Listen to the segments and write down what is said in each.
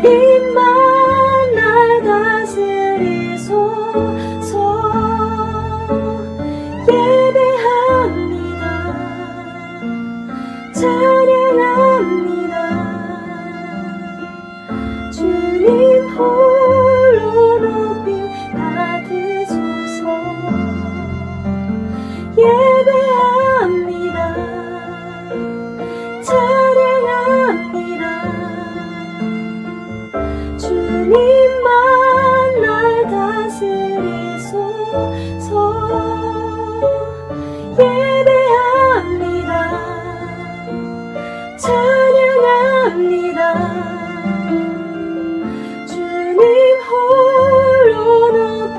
주님만 날 다스리소서. 예배합니다. 찬양합니다. 주님 홀로 높임 받으소서. 예배합니다. 찬양합니다. 주님만 날 다스리소서. 예배합니다. 찬양합니다. 주님 홀로 높임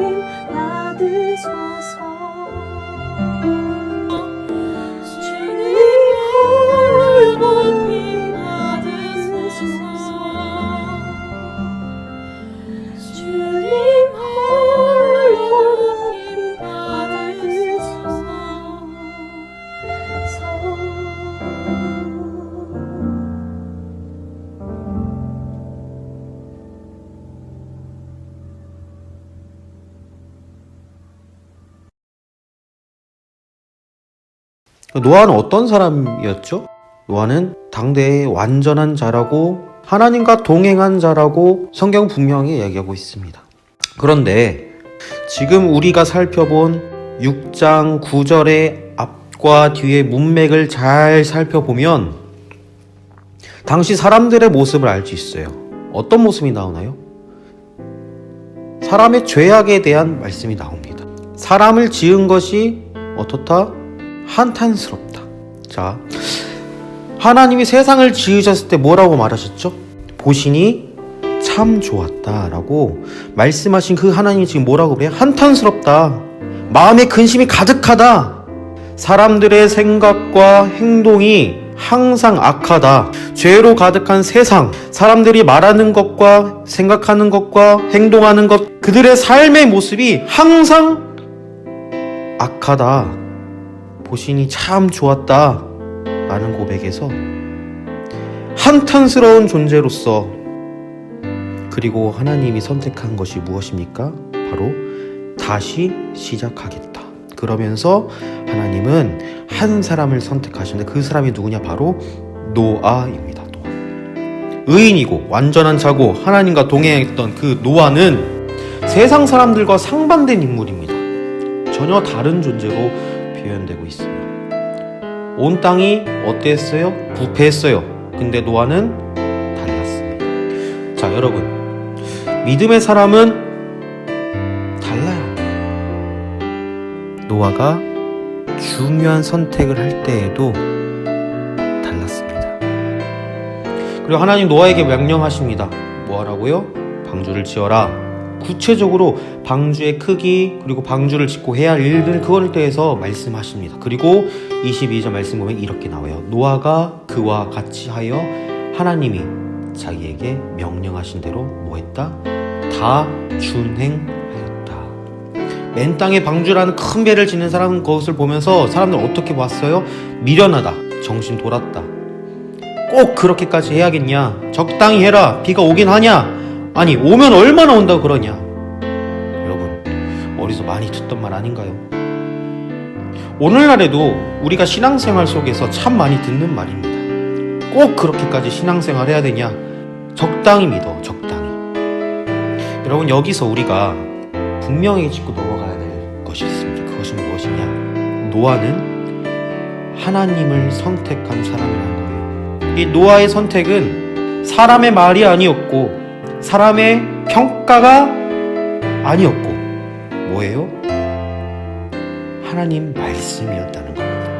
받으소서. 주님 홀로 높임 받으소서. 주님 홀로 높임 받으소서. 노아는 어떤 사람이었죠? 노아는 당대의 완전한 자라고 하나님과 동행한 자라고 성경 분명히 이야기하고 있습니다. 그런데 지금 우리가 살펴본 6장 9절의 앞과 뒤의 문맥을 잘 살펴보면 당시 사람들의 모습을 알 수 있어요. 어떤 모습이 나오나요? 사람의 죄악에 대한 말씀이 나옵니다. 사람을 지은 것이 어떻다? 한탄스럽다. 자, 하나님이 세상을 지으셨을 때 뭐라고 말하셨죠? 보시니 참 좋았다 라고 말씀하신 그 하나님이 지금 뭐라고 그래요? 한탄스럽다. 마음에 근심이 가득하다. 사람들의 생각과 행동이 항상 악하다. 죄로 가득한 세상, 사람들이 말하는 것과 생각하는 것과 행동하는 것, 그들의 삶의 모습이 항상 악하다. 보시니 참 좋았다 라는 고백에서 한탄스러운 존재로서, 그리고 하나님이 선택한 것이 무엇입니까? 바로 다시 시작하겠다. 그러면서 하나님은 한 사람을 선택하시는데 그 사람이 누구냐? 바로 노아입니다. 노아. 의인이고 완전한 자고 하나님과 동행했던 그 노아는 세상 사람들과 상반된 인물입니다. 전혀 다른 존재로 표현되고 있으며 온 땅이 어땠어요? 부패했어요. 근데 노아는 달랐습니다. 자, 여러분, 믿음의 사람은 달라요. 노아가 중요한 선택을 할 때에도 달랐습니다. 그리고 하나님 노아에게 명령하십니다. 뭐 하라고요? 방주를 지어라. 구체적으로 방주의 크기, 그리고 방주를 짓고 해야 할 일들, 그거에 대해서 말씀하십니다. 그리고 22절 말씀 보면 이렇게 나와요. 노아가 그와 같이 하여 하나님이 자기에게 명령하신 대로 뭐 했다? 다 준행하였다. 맨 땅에 방주라는 큰 배를 짓는 사람은 그것을 보면서 사람들 어떻게 봤어요? 미련하다. 정신 돌았다. 꼭 그렇게까지 해야겠냐? 적당히 해라. 비가 오긴 하냐? 아니, 오면 얼마나 온다고 그러냐? 여러분, 어디서 많이 듣던 말 아닌가요? 오늘날에도 우리가 신앙생활 속에서 참 많이 듣는 말입니다. 꼭 그렇게까지 신앙생활 해야 되냐? 적당히 믿어, 적당히. 여러분, 여기서 우리가 분명히 짚고 넘어가야 될 것이 있습니다. 그것이 무엇이냐? 노아는 하나님을 선택한 사람이라는 거예요. 이 노아의 선택은 사람의 말이 아니었고 사람의 평가가 아니었고 뭐예요? 하나님 말씀이었다는 겁니다.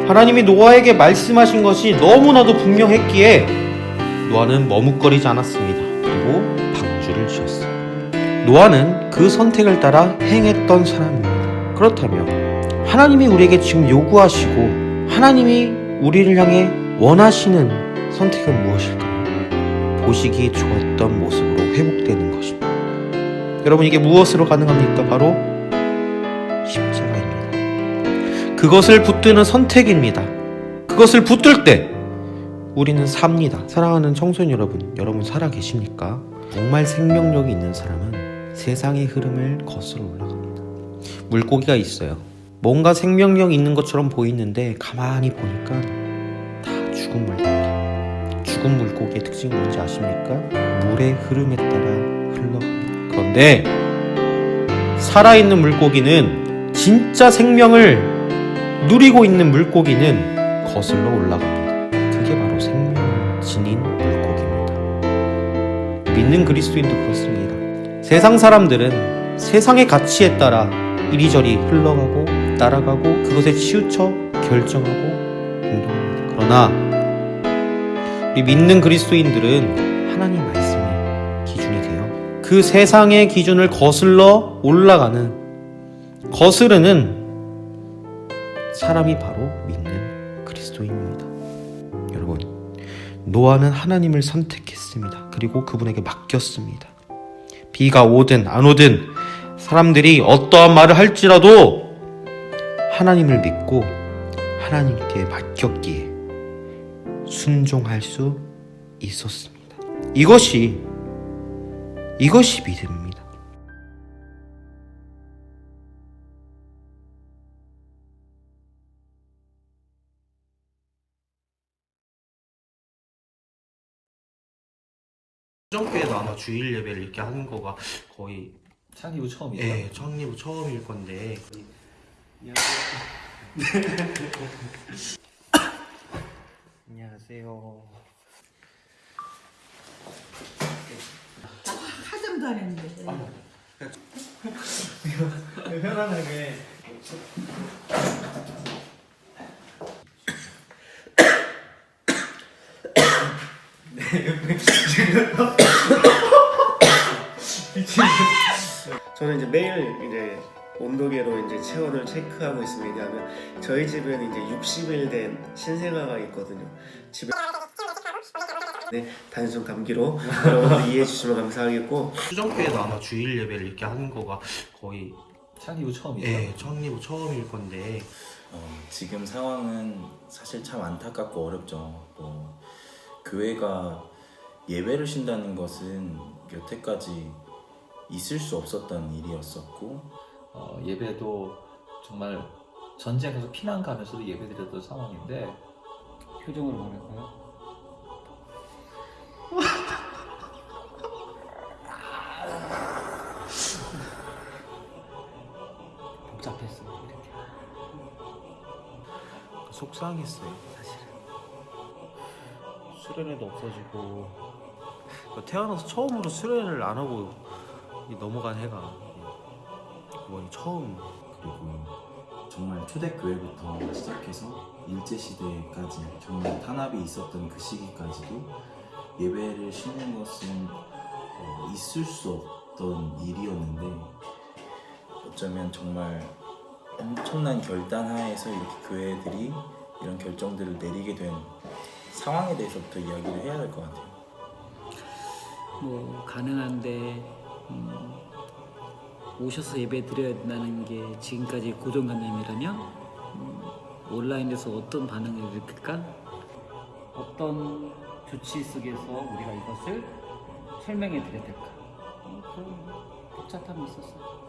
하나님이 노아에게 말씀하신 것이 너무나도 분명했기에 노아는 머뭇거리지 않았습니다. 그리고 방주를 지었어요. 노아는 그 선택을 따라 행했던 사람입니다. 그렇다면 하나님이 우리에게 지금 요구하시고 하나님이 우리를 향해 원하시는 선택은 무엇일까요? 보시기 좋았던 모습으로 회복되는 것입니다. 여러분, 이게 무엇으로 가능합니까? 바로 십자가입니다. 그것을 붙드는 선택입니다. 그것을 붙들 때 우리는 삽니다. 사랑하는 청소년 여러분 살아 계십니까? 정말 생명력이 있는 사람은 세상의 흐름을 거슬러 올라갑니다. 물고기가 있어요. 뭔가 생명력 있는 것처럼 보이는데 가만히 보니까 다 죽은 물고기. 죽은 물고기의 특징이 뭔지 아십니까? 물의 흐름에 따라 흘러갑니다. 그런데 살아있는 물고기는, 진짜 생명을 누리고 있는 물고기는 거슬러 올라갑니다. 그게 바로 생명을 지닌 물고기입니다. 믿는 그리스도인도 그렇습니다. 세상 사람들은 세상의 가치에 따라 이리저리 흘러가고 따라가고 그것에 치우쳐 결정하고 행동합니다. 그러나 우리 믿는 그리스도인들은 하나님 말씀이 기준이 돼요. 그 세상의 기준을 거슬러 올라가는, 거스르는 사람이 바로 믿는 그리스도인입니다. 여러분, 노아는 하나님을 선택했습니다. 그리고 그분에게 맡겼습니다. 비가 오든 안 오든 사람들이 어떠한 말을 할지라도 하나님을 믿고 하나님께 맡겼기에 순종할 수 있었습니다. 이것이 믿음입니다. 수정교회도 아마 주일 예배를 이렇게 하는 거가 거의 창립 후 처음이죠. 예, 창립 후 처음일 건데. 안녕하세요. 하점도 안 했는데. 편안하게. 저는 이제 매일 이제 온도계로 이제 체온을 체크하고 있습니다. 왜냐하면 저희 집은 이제 60일 된 신생아가 있거든요. 집에 네, 단순 감기로 여러분들 이해해 주시면 감사하겠고, 수정교회도 아마 주일 예배를 이렇게 하는 거가 거의 창립 후 처음이죠. 예, 창립 후 처음일 건데. 지금 상황은 사실 참 안타깝고 어렵죠. 뭐 교회가 예배를 쉰다는 것은 여태까지 있을 수 없었던 일이었었고, 예배도 정말 전쟁에서 피난 가면서도 예배드렸던 상황인데 표정으로 말할까요? 복잡했어요. 이렇게. 속상했어요, 사실은. 수련회도 없어지고, 태어나서 처음으로 수련회를 안 하고 넘어간 해가 이번이 처음. 그리고 정말 초대교회부터 시작해서 일제시대까지 정말 탄압이 있었던 그 시기까지도 예배를 쉬는 것은 있을 수 없던 일이었는데, 어쩌면 정말 엄청난 결단 하에서 이렇게 교회들이 이런 결정들을 내리게 된 상황에 대해서부터 이야기를 해야 될 것 같아요. 뭐 가능한데 오셔서 예배 드려야 된다는 게 지금까지 고정관념이라면 온라인에서 어떤 반응을 일으킬까? 어떤 조치 속에서 우리가 이것을 설명해 드려야 될까? 그런 복잡함이 있었어요.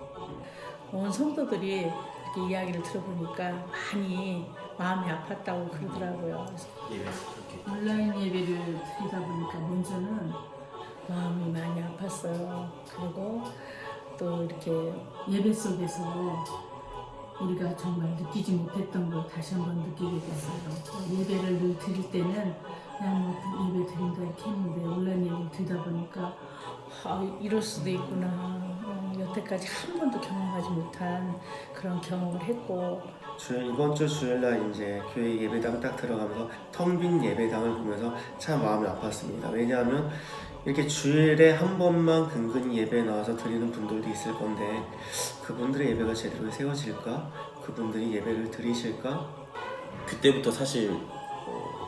온 성도들이 이렇게 이야기를 들어보니까 많이 마음이 아팠다고 그러더라고요. 그래서 예배 그렇게. 온라인 예배를 드리다 보니까 먼저는 마음이 많이 아팠어요. 그리고 또 이렇게 예배 속에서 우리가 정말 느끼지 못했던 걸 다시 한번 느끼게 됐어요. 예배를 늘 드릴 때는 그냥 뭐 예배 드린다 이렇게 했는데 온라인 예배를 드리다 보니까 이럴 수도 있구나. 여태까지 한 번도 경험하지 못한 그런 경험을 했고, 이번 주 주일날 이제 교회 예배당 딱 들어가면서 텅 빈 예배당을 보면서 참 마음이 아팠습니다. 왜냐하면 이렇게 주일에 한 번만 근근히 예배에 나와서 드리는 분들도 있을 건데, 그분들의 예배가 제대로 세워질까? 그분들이 예배를 드리실까? 그때부터 사실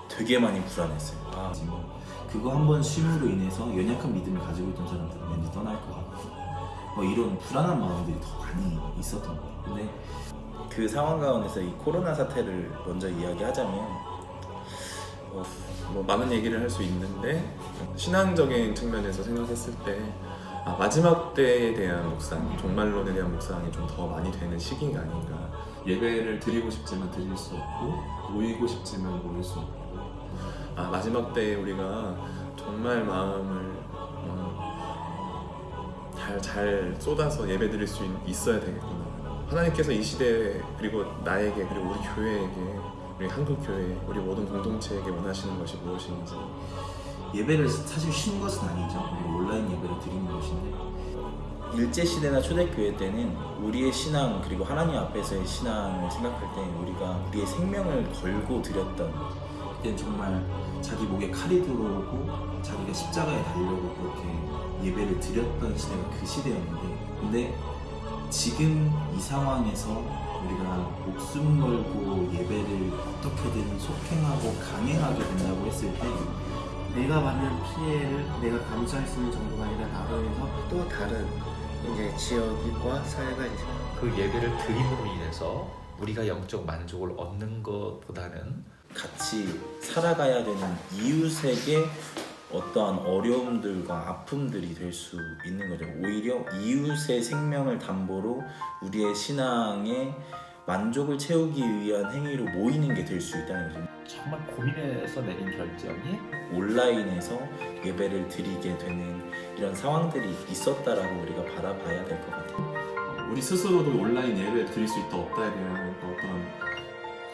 되게 많이 불안했어요. 지금 그거 한 번 쉼으로 인해서 연약한 믿음을 가지고 있던 사람들은 왠지 떠날 것 같고, 이런 불안한 마음들이 더 많이 있었던 거예요. 근데 그 상황 가운데서 이 코로나 사태를 먼저 이야기하자면 뭐 많은 얘기를 할 수 있는데 신앙적인 측면에서 생각했을 때 마지막 때에 대한 묵상, 종말론에 대한 묵상이 좀 더 많이 되는 시기가 아닌가. 예배를 드리고 싶지만 드릴 수 없고 모이고 싶지만 모일 수 없고 마지막 때에 우리가 정말 마음을 잘 쏟아서 예배 드릴 수 있어야 되겠구나. 하나님께서 이 시대에 그리고 나에게 그리고 우리 교회에게 우리 한국교회 우리 모든 공동체에게 원하시는 것이 무엇인지. 예배를 사실 쉬운 것은 아니죠. 우리 온라인 예배를 드리는 것인데 일제시대나 초대교회 때는 우리의 신앙 그리고 하나님 앞에서의 신앙을 생각할 때 우리가 우리의 생명을 걸고 드렸던, 그때는 정말 자기 목에 칼이 들어오고 자기가 십자가에 달려고 그렇게 예배를 드렸던 시대가 그 시대였는데, 근데 지금 이 상황에서 우리가 목숨 걸고 예배를 어떻게든 속행하고 강행하게 된다고 했을 때 내가 받는 피해를 내가 감수할 수 있는 정도가 아니라 나로 해서 또 다른 이제 지역과 사회가 이제 그 예배를 드림으로 인해서 우리가 영적 만족을 얻는 것보다는 같이 살아가야 되는 이웃에게 어떠한 어려움들과 아픔들이 될 수 있는 거죠. 오히려 이웃의 생명을 담보로 우리의 신앙의 만족을 채우기 위한 행위로 모이는 게 될 수 있다는 거죠. 정말 고민해서 내린 결정이 온라인에서 예배를 드리게 되는 이런 상황들이 있었다라고 우리가 바라봐야 될 것 같아요. 우리 스스로도 온라인 예배를 드릴 수 있다 없다에 대한 어떤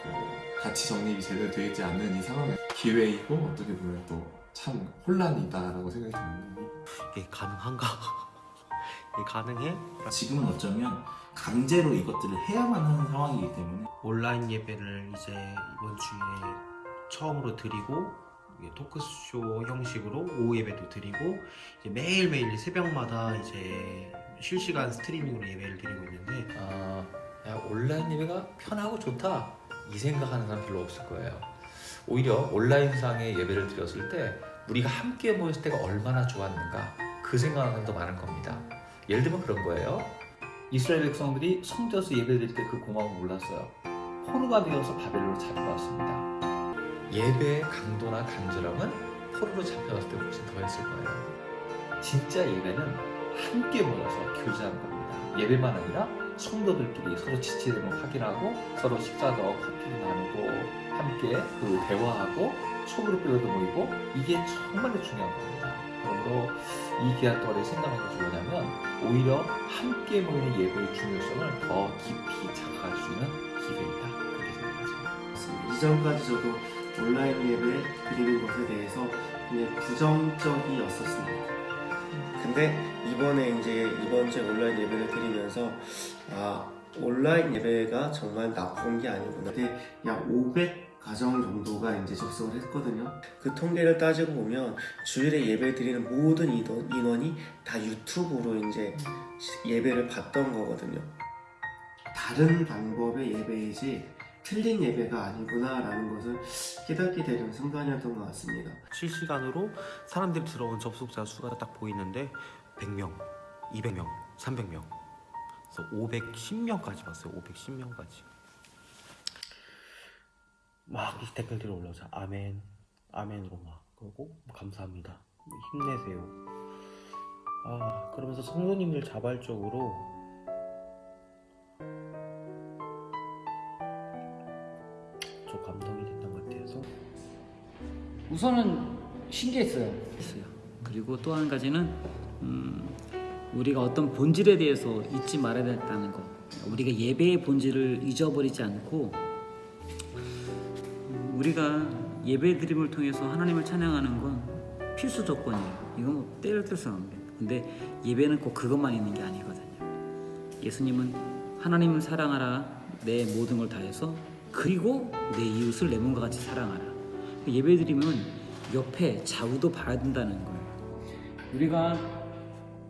그 가치 정립이 제대로 되어 있지 않는 이 상황은 기회이고 어떻게 보면 또 참 혼란이다라고 생각이 듭니다. 이게 가능한가? 이게 가능해? 지금은 어쩌면 강제로 이것들을 해야만 하는 상황이기 때문에 온라인 예배를 이제 이번 주일에 처음으로 드리고 토크쇼 형식으로 오후 예배도 드리고 이제 매일매일 새벽마다 이제 실시간 스트리밍으로 예배를 드리고 있는데 야, 온라인 예배가 편하고 좋다 이 생각하는 사람 별로 없을 거예요. 오히려 온라인상의 예배를 드렸을 때 우리가 함께 모였을 때가 얼마나 좋았는가 그 생각은 더 많은 겁니다. 예를 들면 그런 거예요. 이스라엘 백성들이 성전에서 예배드릴 때 그 고마움을 몰랐어요. 포로가 되어서 바벨론으로 잡혀갔습니다. 예배의 강도나 간절함은 포로로 잡혀갔을 때 훨씬 더했을 거예요. 진짜 예배는 함께 모여서 교제하는 겁니다. 예배만 아니라 성도들끼리 서로 지체됨을 확인하고 서로 식사도 커피도 나누고 함께 그 대화하고 속으로 끌어도 모이고 이게 정말로 중요한 겁니다. 그러므로 이 기간 동안에 생각하는 것이 뭐냐면 오히려 함께 모이는 예배의 중요성을 더 깊이 자각할 수 있는 기회이다. 그렇게 생각하죠. 이전까지 저도 온라인 예배 드리는 것에 대해서 그냥 부정적이었었습니다. 근데 이번에 이제 이번 주에 온라인 예배를 드리면서 온라인 예배가 정말 나쁜 게 아니구나. 근데 약 500가정 정도가 이제 접속을 했거든요. 그 통계를 따지고 보면 주일에 예배 드리는 모든 인원이 다 유튜브로 이제 예배를 봤던 거거든요. 다른 방법의 예배이지 틀린 예배가 아니구나라는 것을 깨닫게 되는 순간이었던 것 같습니다. 실시간으로 사람들이 들어온 접속자 수가 딱 보이는데 100명, 200명, 300명 그래서 510명까지 봤어요. 510명까지 막 댓글들이 올라오죠. 아멘, 아멘으로 막 그러고 감사합니다, 힘내세요. 그러면서 성도님들 자발적으로 저 감동이 됐던 것 같아서 우선은 신기했어요. 그리고 또 한 가지는 우리가 어떤 본질에 대해서 잊지 말아야 된다는 거. 우리가 예배의 본질을 잊어버리지 않고 우리가 예배 드림을 통해서 하나님을 찬양하는 건 필수 조건이에요. 이건 뭐 때릴 수 없는 거예요. 근데 예배는 꼭 그것만 있는 게 아니거든요. 예수님은 하나님을 사랑하라 내 모든 걸 다해서 그리고 내 이웃을 내 몸과 같이 사랑하라. 예배 드리면 옆에 좌우도 봐야 된다는 거예요. 우리가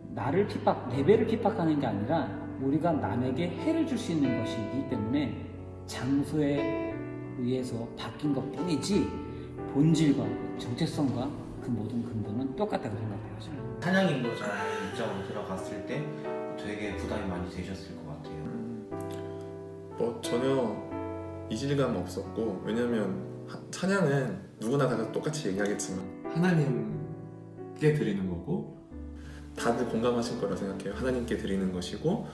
나를 예배를 핍박하는 게 아니라 우리가 남에게 해를 줄 수 있는 것이기 때문에 장소에 의해서 바뀐 것 뿐이지 본질과 정체성과 그 모든 근본은 똑같다고 생각해요. 찬양 인도자의 입장으로 들어갔을 때 되게 부담이 많이 되셨을 것 같아요. 전혀 이질감 없었고 왜냐면 찬양은 누구나 다 똑같이 얘기하겠지만 하나님께 드리는 거고 다들 공감하실 거라 생각해요. 하나님께 드리는 것이고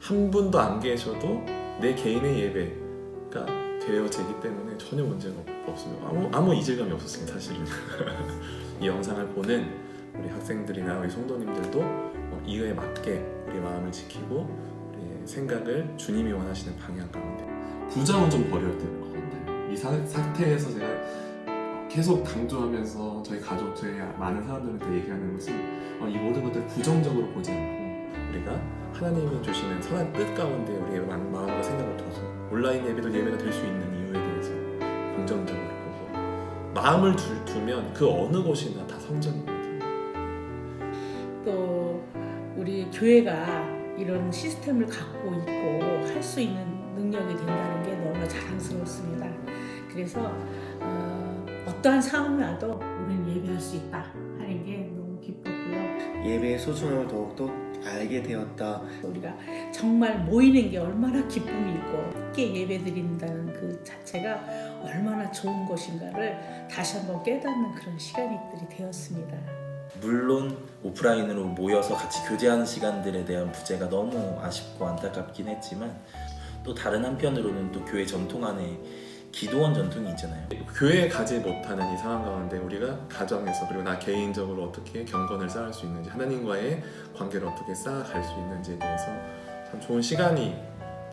한 분도 안 계셔도 내 개인의 예배가 되어지기 때문에 전혀 문제가 없습니다. 아무 이질감이 없었습니다, 사실은. 이 영상을 보는 우리 학생들이나 우리 성도님들도 이에 맞게 우리 마음을 지키고 우리의 생각을 주님이 원하시는 방향 가운데 부정은 좀 버려야 되는 것 같아요. 이 사태에서 제가 계속 강조하면서 저희 가족, 저희 많은 사람들한테 얘기하는 것은 이 모든 것들을 부정적으로 보지 않고 우리가 하나님이 주시는 선한 뜻 가운데 우리의 마음과 생각을 둬서 온라인 예배도 예배가 될 수 있는 이유에 대해서 긍정적으로 보고 마음을 두면 그 어느 곳이나 다 성전입니다. 또 우리 교회가 이런 시스템을 갖고 있고 할 수 있는 능력이 된다는 게 너무나 자랑스럽습니다. 그래서 어떠한 상황이 와도 우리는 예배할 수 있다 하는 게 너무 기뻤고요. 예배의 소중함을 더욱더 알게 되었다. 우리가 정말 모이는 게 얼마나 기쁨이 있고 함께 예배 드린다는 그 자체가 얼마나 좋은 것인가를 다시 한번 깨닫는 그런 시간들이 되었습니다. 물론 오프라인으로 모여서 같이 교제하는 시간들에 대한 부재가 너무 아쉽고 안타깝긴 했지만 또 다른 한편으로는 또 교회 전통 안에 기도원 전통이 있잖아요. 교회에 가지 못하는 이 상황 가운데 우리가 가정에서 그리고 나 개인적으로 어떻게 경건을 쌓을 수 있는지 하나님과의 관계를 어떻게 쌓아갈 수 있는지에 대해서 참 좋은 시간이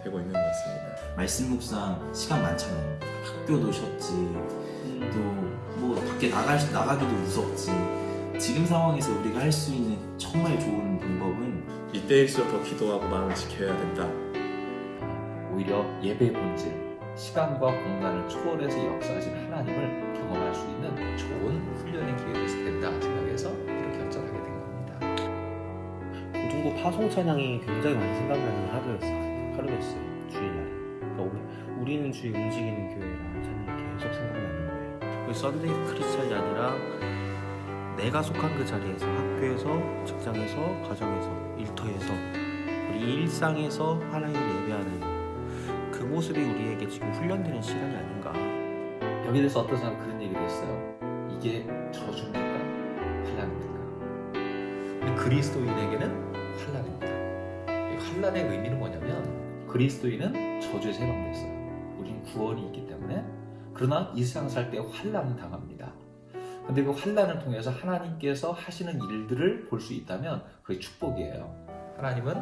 되고 있는 것 같습니다. 말씀 묵상 시간 많잖아요. 학교도 쉬었지 또 뭐 밖에 나가기도 무섭지. 지금 상황에서 우리가 할 수 있는 정말 좋은 방법은 이때일수록 더 기도하고 마음을 지켜야 된다. 오히려 예배의 본질, 시간과 공간을 초월해서 역사하신 하나님을 경험할 수 있는 좋은 훈련의 기회가 된다 생각해서 이렇게 결정하게 된 겁니다. 고등부 파송 찬양이 굉장히 많이 생각나는 하루였어요. 주일날. 그러니까 우리는 주의 움직이는 교회라는 찬양이 계속 생각나는 거예요. 그 썬데이 크리스찬이 아니라 내가 속한 그 자리에서, 학교에서, 직장에서, 가정에서, 일터에서, 우리 일상에서 하나님을 예배하는 그 모습이 우리에게 지금 훈련되는 시간이 아닌가. 여기에 대해서 어떤 사람 그런 얘기를 했어요. 이게 저주입니까? 환난입니까? 근데 그리스도인에게는 환난입니다. 이 환난의 의미는 뭐냐면 그리스도인은 저주에서 해방됐어요. 우리는 구원이 있기 때문에. 그러나 이 세상 살 때 환난은 당합니다. 근데 그 환난을 통해서 하나님께서 하시는 일들을 볼 수 있다면 그게 축복이에요. 하나님은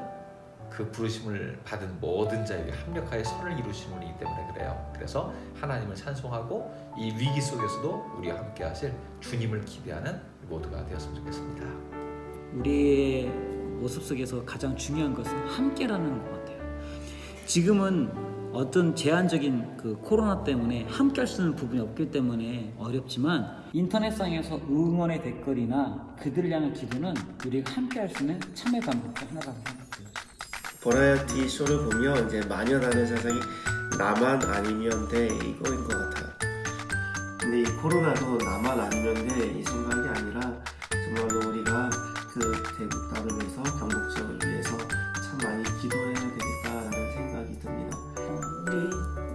그 부르심을 받은 모든 자에게 합력하여 선을 이루신 분이기 때문에 그래요. 그래서 하나님을 찬송하고 이 위기 속에서도 우리와 함께 하실 주님을 기대하는 모두가 되었으면 좋겠습니다. 우리의 모습 속에서 가장 중요한 것은 함께라는 것 같아요. 지금은 어떤 제한적인 그 코로나 때문에 함께 할 수 있는 부분이 없기 때문에 어렵지만 인터넷상에서 응원의 댓글이나 그들을 향한 기도는 우리가 함께 할 수 있는 참여 방법 중 하나라고 생각해요. 버라이어티 쇼를 보면 이제 만연하는 세상이 나만 아니면 돼 이거인 것 같아요. 근데 이 코로나도 나만 아니면 돼 이 생각이 아니라 정말로 우리가 그 대국 땅을 위해서 경북 지역을 위해서 참 많이 기도해야 되겠다라는 생각이 듭니다.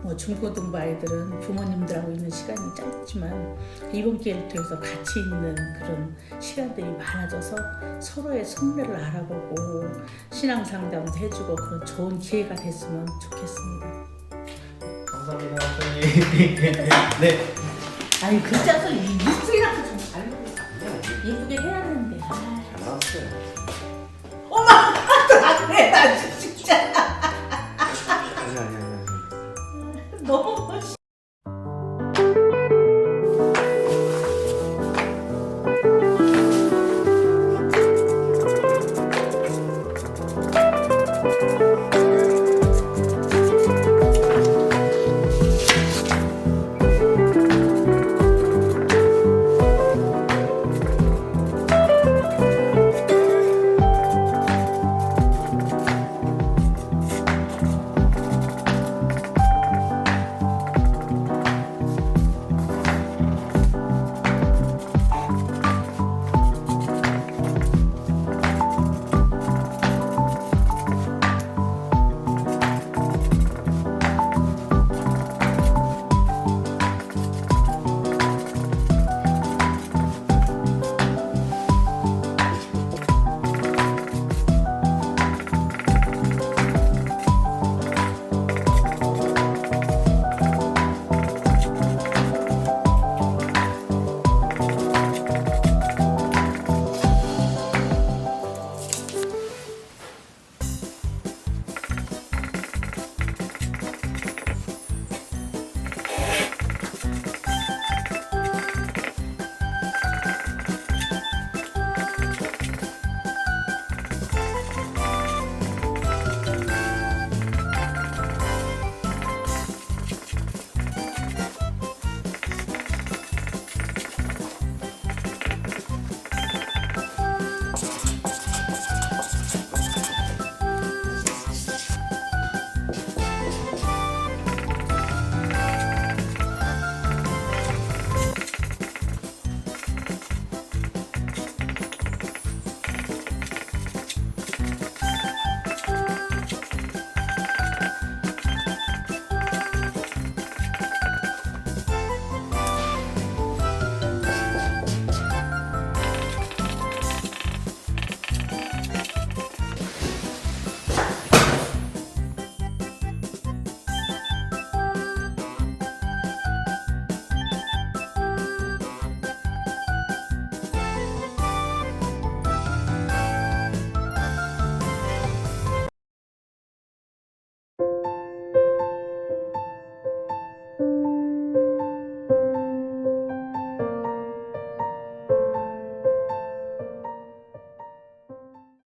우리 중고등부 아이들은 부모님들하고 있는 시간이 짧지만 이번 기회를 통해서 같이 있는 그런 시간들이 많아져서 서로의 속내를 알아보고 신앙 상담도 해주고 그런 좋은 기회가 됐으면 좋겠습니다. 감사합니다, 선생님. 네. 아니 글자도 입술이라도 좀 잘 예쁘게 해야 되는데. 잘 나왔어요. 엄마 안 돼, 나 지금.